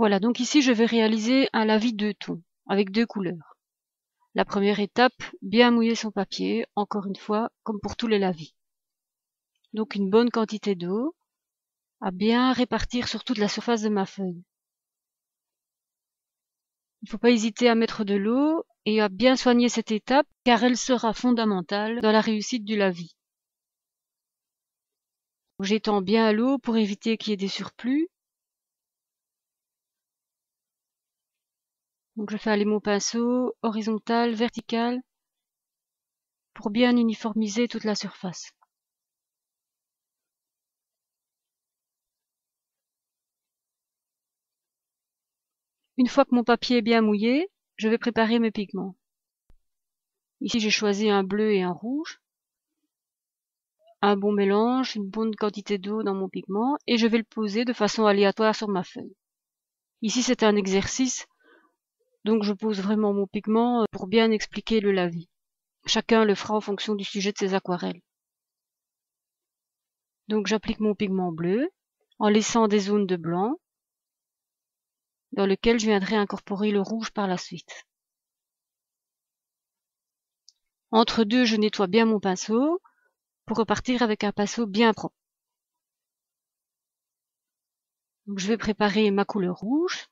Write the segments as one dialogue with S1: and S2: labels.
S1: Voilà, donc ici je vais réaliser un lavis 2 tons, avec 2 couleurs. La première étape, bien mouiller son papier, encore une fois, comme pour tous les lavis. Donc une bonne quantité d'eau, à bien répartir sur toute la surface de ma feuille. Il ne faut pas hésiter à mettre de l'eau et à bien soigner cette étape, car elle sera fondamentale dans la réussite du lavis. J'étends bien l'eau pour éviter qu'il y ait des surplus. Donc je fais aller mon pinceau horizontal, vertical, pour bien uniformiser toute la surface. Une fois que mon papier est bien mouillé, je vais préparer mes pigments. Ici j'ai choisi un bleu et un rouge. Un bon mélange, une bonne quantité d'eau dans mon pigment, et je vais le poser de façon aléatoire sur ma feuille. Ici c'est un exercice, donc je pose vraiment mon pigment pour bien expliquer le lavis. Chacun le fera en fonction du sujet de ses aquarelles. Donc j'applique mon pigment bleu, en laissant des zones de blanc, dans lesquelles je viendrai incorporer le rouge par la suite. Entre deux, je nettoie bien mon pinceau, pour repartir avec un pinceau bien propre. Donc je vais préparer ma couleur rouge,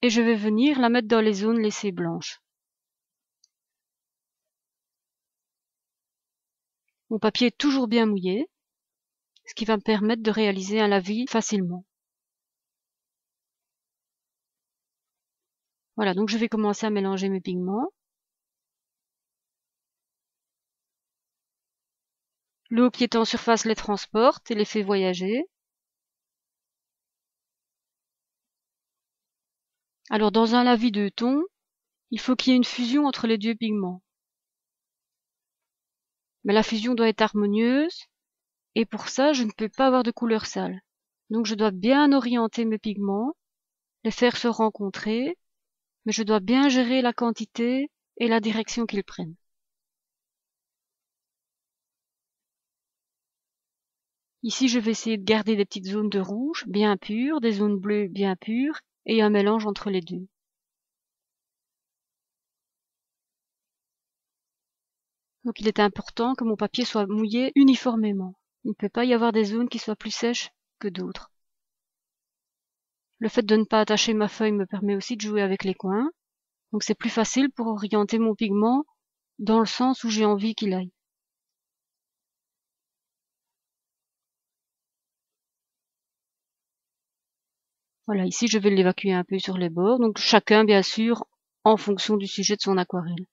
S1: et je vais venir la mettre dans les zones laissées blanches. Mon papier est toujours bien mouillé, ce qui va me permettre de réaliser un lavis facilement. Voilà, donc je vais commencer à mélanger mes pigments. L'eau qui est en surface les transporte et les fait voyager. Alors dans un lavis 2 tons, il faut qu'il y ait une fusion entre les deux pigments. Mais la fusion doit être harmonieuse, et pour ça, je ne peux pas avoir de couleur sale. Donc je dois bien orienter mes pigments, les faire se rencontrer, mais je dois bien gérer la quantité et la direction qu'ils prennent. Ici, je vais essayer de garder des petites zones de rouge bien pures, des zones bleues bien pures, et un mélange entre les deux. Donc il est important que mon papier soit mouillé uniformément. Il ne peut pas y avoir des zones qui soient plus sèches que d'autres. Le fait de ne pas attacher ma feuille me permet aussi de jouer avec les coins. Donc c'est plus facile pour orienter mon pigment dans le sens où j'ai envie qu'il aille. Voilà, ici je vais l'évacuer un peu sur les bords. Donc chacun, bien sûr, en fonction du sujet de son aquarelle.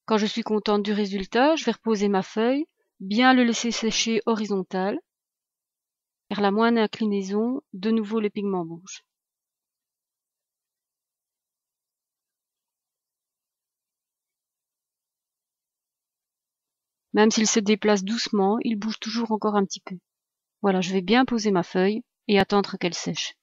S1: Quand je suis contente du résultat, je vais reposer ma feuille, bien le laisser sécher horizontal. Vers la moindre inclinaison, de nouveau les pigments bougent. Même s'il se déplace doucement, il bouge toujours encore un petit peu. Voilà, je vais bien poser ma feuille et attendre qu'elle sèche.